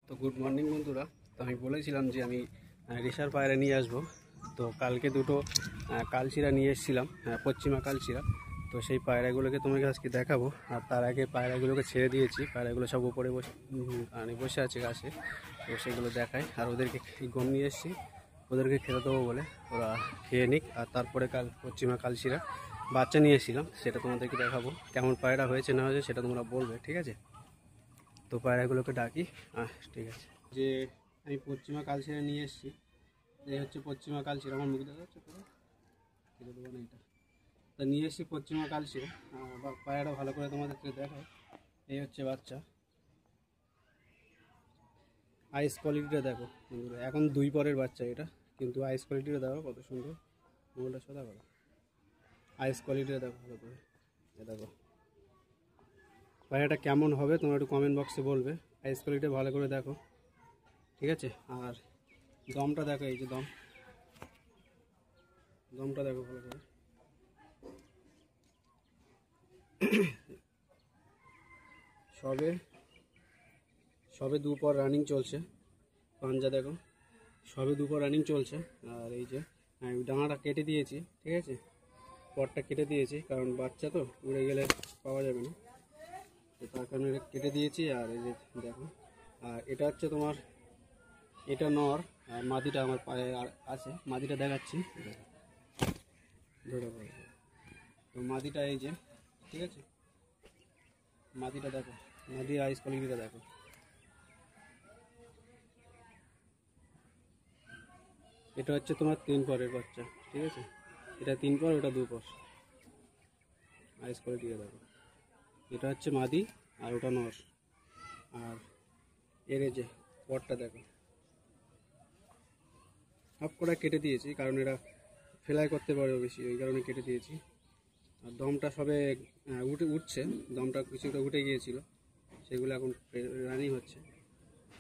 তো good morning বন্ধুরা। তো আমি বলেছিলাম যে আমি রেশার পায়রা নিয়ে আসবো। তো কালকে দুটো কালচিরা নিয়ে এসেছিলাম, পশ্চিমা কালচিরা। তো সেই পায়রাগুলোকে তোমাকে আজকে দেখাবো। আর তার আগে পায়রাগুলোকে ছেড়ে দিয়েছি, পায়রাগুলো সব উপরে বসে আছে গাছে। তো সেগুলো দেখায়। আর ওদেরকে গম নিয়ে এসেছি, ওদেরকে খেতে দেবো বলে ওরা খেয়ে নিক। আর তারপরে কাল পশ্চিমা কালচিরা বাচ্চা নিয়ে এসেছিলাম, সেটা তোমাদেরকে দেখাবো। কেমন পায়রা হয়েছে না হয়েছে সেটা তোমরা বলবে, ঠিক আছে? তো পায়রাগুলোকে ডাকি। ঠিক আছে। যে আমি পশ্চিমা কালচিরা নিয়ে এসেছি, এই হচ্ছে পশ্চিমা কালচিরা। আমার মুখ দেখা যাচ্ছে তো, কেটে দেবো না এটা। তা নিয়ে এসেছি পশ্চিমা কালচিরা। পায়রাটা ভালো করে তোমাদেরকে দেখায়। এই হচ্ছে বাচ্চা। আইস কোয়ালিটিটা দেখো বন্ধুরা, এখন 2 পরের বাচ্চা এটা, কিন্তু আইস কোয়ালিটিটা দেখো কত সুন্দর। মোবাইলটা সোজা করো, আইস কোয়ালিটিটা দেখো ভালো করে। এ দেখো পায়রাটা কেমন হবে তোমরা একটু কমেন্ট বক্সে বলবে। আইস কোয়ালিটিটা ভালো করে দেখো, ঠিক আছে? আর দমটা দেখো, এই যে দমটা দেখো ভালো করে। সবে সবে 2 পর রানিং চলছে। পাঞ্জা দেখো, সবে 2 পর রানিং চলছে। আর এই যে আমি ডাঙাটা কেটে দিয়েছি, ঠিক আছে? পরটা কেটে দিয়েছি, কারণ বাচ্চা তো উড়ে গেলে পাওয়া যাবে না, তো তার কারণে কেটে দিয়েছি। আর এই যে দেখো, আর এটা হচ্ছে তোমার, এটা নর। আর মাদিটা আমার পায়ে আছে, মাদিটা দেখাচ্ছি। ধরে পড়ে তো মাদিটা এই যে, ঠিক আছে? মাদিটা দেখো, মাদির আইস কোয়ালিটিটা দেখো। এটা হচ্ছে তোমার 3 পরের বাচ্চা, ঠিক আছে? এটা 3 পর, ওটা 2 পর। আইস কোয়ালিটিটা দেখো। এটা হচ্ছে মাদি আর ওটা নর। আর এর এই যে পরটা দেখো, হাফ করে কেটে দিয়েছি, কারণ এরা ফেলাই করতে পারে বেশি, ওই কারণে কেটে দিয়েছি। আর দমটা সবে উঠছে, দমটা কিছুটা উঠে গিয়েছিল, সেগুলো এখন রানিং হচ্ছে।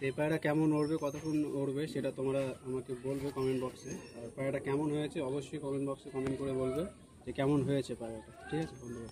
এই পায়রা কেমন উড়বে, কতক্ষণ উড়বে, সেটা তোমরা আমাকে বলবে কমেন্ট বক্সে। আর পায়রাটা কেমন হয়েছে অবশ্যই কমেন্ট বক্সে কমেন্ট করে বলবে যে কেমন হয়েছে পায়রাটা, ঠিক আছে বন্ধুরা?